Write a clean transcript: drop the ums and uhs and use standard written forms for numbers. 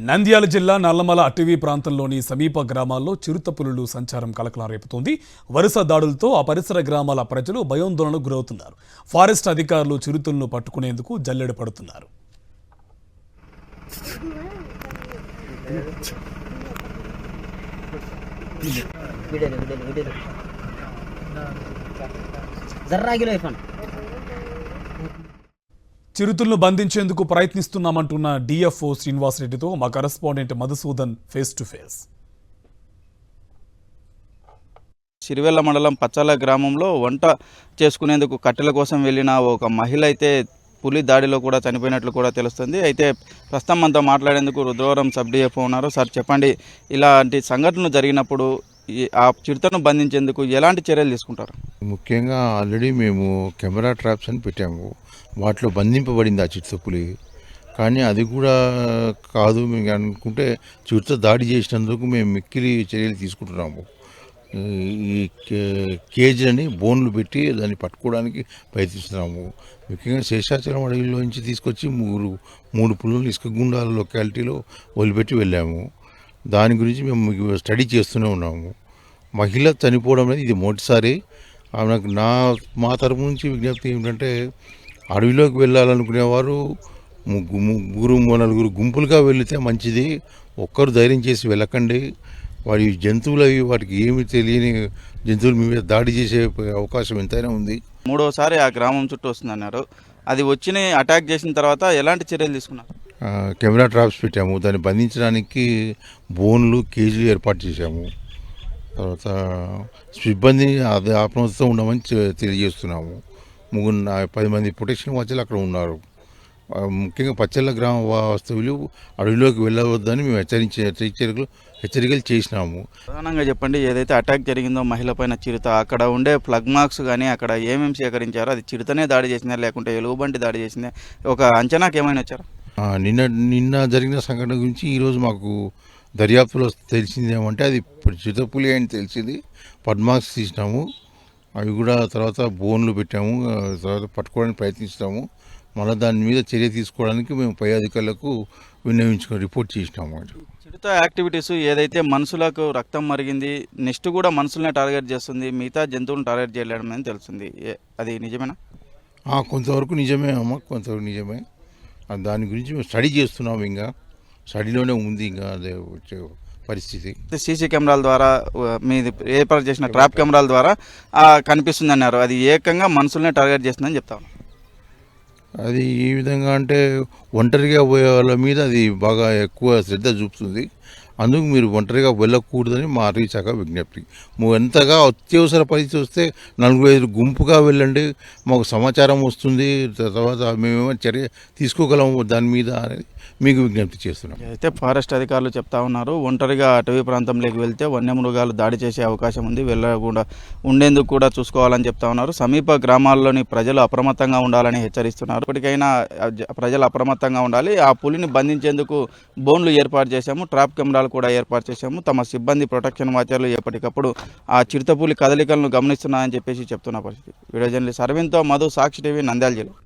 నంద్యాల జిల్లా నల్లమల అటవీ ప్రాంతంలోని సమీప గ్రామాల్లో చిరుతపులులు సంచారం కలకలం రేపుతోంది. వరుస దాడులతో ఆ పరిసర గ్రామాల ప్రజలు భయాందోళనకు గురవుతున్నారు. ఫారెస్ట్ అధికారులు చిరుతలను పట్టుకునేందుకు జల్లెడ పడుతున్నారు. చిరుతలను బంధించేందుకు ప్రయత్నిస్తున్నామంటున్న డిఎఫ్ఓ శ్రీనివాసరెడ్డితో మా correspondent Madhusudan face to face. Sirivella మండలం పచ్చాల గ్రామంలో వంట చేసుకునేందుకు కట్టెల కోసం వెళ్ళిన ఒక మహిళ అయితే పులి దాడిలో కూడా చనిపోయినట్లు కూడా తెలుస్తుంది. అయితే ప్రస్తుతం మనతో మాట్లాడేందుకు రుద్రవరం సబ్ డిఎఫ్ఓ ఉన్నారు. సార్ చెప్పండి, ఇలాంటి సంఘటనలు జరిగినప్పుడు ఆ చిరుతను బంధించేందుకు ఎలాంటి చర్యలు తీసుకుంటారు? ముఖ్యంగా ఆల్రెడీ మేము కెమెరా ట్రాప్స్ అని పెట్టాము. వాటిలో బంధింపబడింది ఆ చిరుత పులి. కానీ అది కూడా కాదు మేము అనుకుంటే చిరుత దాడి చేసినందుకు మేము మిక్కిలి చర్యలు తీసుకుంటున్నాము. ఈ కేజీలని బోన్లు పెట్టి దాన్ని పట్టుకోవడానికి ప్రయత్నిస్తున్నాము. ముఖ్యంగా శేషాచలం అడవిలోంచి తీసుకొచ్చి మూడు పులులను ఇసుక గుండాల లొకాలిటీలో వదిలిపెట్టి వెళ్ళాము. దాని గురించి మేము స్టడీ చేస్తూనే ఉన్నాము. మహిళ చనిపోవడం అనేది ఇది మొదటిసారి. నాకు మా తరపు నుంచి విజ్ఞప్తి ఏమిటంటే, అడవిలోకి వెళ్ళాలనుకునేవారు నలుగురు గుంపులుగా వెళితే మంచిది. ఒక్కరు ధైర్యం చేసి వెళ్ళకండి. వారి జంతువులు అవి వాటికి ఏమి తెలియని జంతువుల మీద దాడి చేసే అవకాశం ఎంతైనా ఉంది. మూడోసారి ఆ గ్రామం చుట్టూ వస్తుందన్నారు. అది వచ్చి అటాక్ చేసిన తర్వాత ఎలాంటి చర్యలు తీసుకున్నారు? కెమెరా ట్రాప్స్ పెట్టాము. దాన్ని బంధించడానికి బోన్లు కేజీలు ఏర్పాటు చేశాము. తర్వాత సిబ్బందిని అది అప్రమత్తతో ఉండమని తెలియజేస్తున్నాము. 10 మంది ప్రొటెక్షన్ వాచర్లు అక్కడ ఉన్నారు. ముఖ్యంగా పచ్చెల్ల గ్రామ వాస్తవ్యులు అడవిలోకి వెళ్ళవద్దని మేము హెచ్చరికలు చేసినాము. ప్రధానంగా చెప్పండి, ఏదైతే అటాక్ జరిగిందో మహిళ పైన చిరుత, అక్కడ ఉండే ప్లగ్ మార్క్స్ కానీ అక్కడ ఏమేమి సేకరించారో, అది చిరుతనే దాడి చేసిందా లేకుంటే ఎలుగుబంటి దాడి చేసిందా, ఒక అంచనాకి ఏమైనా వచ్చారా? నిన్న జరిగిన సంఘటన గురించి ఈరోజు మాకు దర్యాప్తులో తెలిసింది ఏమంటే అది చిరుతపులి అని తెలిసింది. పద్మార్క్స్ తీసినాము. అవి కూడా తర్వాత బోన్లు పెట్టాము. తర్వాత పట్టుకోవడానికి ప్రయత్నిస్తాము. మళ్ళీ దాని మీద చర్య తీసుకోవడానికి మేము పై అధికారులకు విన్నవించుకొని రిపోర్ట్ చేసినాము. చిరుత యాక్టివిటీస్ ఏదైతే మనుషులకు రక్తం మరిగింది, నెక్స్ట్ కూడా మనుషులనే టార్గెట్ చేస్తుంది, మిగతా జంతువులను టార్గెట్ చేయడం అని తెలుస్తుంది. అది నిజమేనా? కొంతవరకు నిజమే అమ్మ, కొంతవరకు నిజమే. దాని గురించి మేము స్టడీ చేస్తున్నాము. ఇంకా స్టడీలోనే ఉంది ఇంకా అదే వచ్చే పరిస్థితి. సీసీ కెమెరాల ద్వారా మీది ఏర్పాటు చేసిన ట్రాప్ కెమెరాల ద్వారా కనిపిస్తుంది అన్నారు. అది ఏకంగా మనుషులనే టార్గెట్ చేస్తుందని చెప్తాను. అది ఈ విధంగా అంటే ఒంటరిగా పోయే వాళ్ళ మీద అది బాగా ఎక్కువ శ్రద్ధ చూపుతుంది. అందుకు మీరు ఒంటరిగా వెళ్ళకూడదని మా అటవీ శాఖ విజ్ఞప్తి. ఎంతగా అత్యవసర పరిస్థితి వస్తే 4-5 గుంపుగా వెళ్ళండి, మాకు సమాచారం వస్తుంది. తర్వాత మేమేమైనా చర్య తీసుకోగలము దాని మీద అనేది మీకు విజ్ఞప్తి చేస్తున్నాం. అయితే ఫారెస్ట్ అధికారులు చెప్తా ఉన్నారు, ఒంటరిగా అటవీ ప్రాంతంలోకి వెళ్తే వన్యమృగాలు దాడి చేసే అవకాశం ఉంది, వెళ్ళకుండా ఉండేందుకు కూడా చూసుకోవాలని చెప్తా ఉన్నారు. సమీప గ్రామాల్లోని ప్రజలు అప్రమత్తంగా ఉండాలని హెచ్చరిస్తున్నారు. ఇప్పటికైనా ప్రజలు అప్రమత్తంగా ఉండాలి. ఆ పులిని బంధించేందుకు బోన్లు ఏర్పాటు చేశాము, ట్రాప్ కెమెరాలు కూడా ఏర్పాటు చేశాము. తమ సిబ్బంది ప్రొటెక్షన్ వాచర్లు ఎప్పటికప్పుడు ఆ చిరుతపులి కదలికలను గమనిస్తున్నాయని చెప్పేసి చెప్తున్న పరిస్థితి. వీడియో జర్నలిస్ట్ అరవింద్తో మధు, సాక్షి టీవీ, నంద్యాల జిల్లా.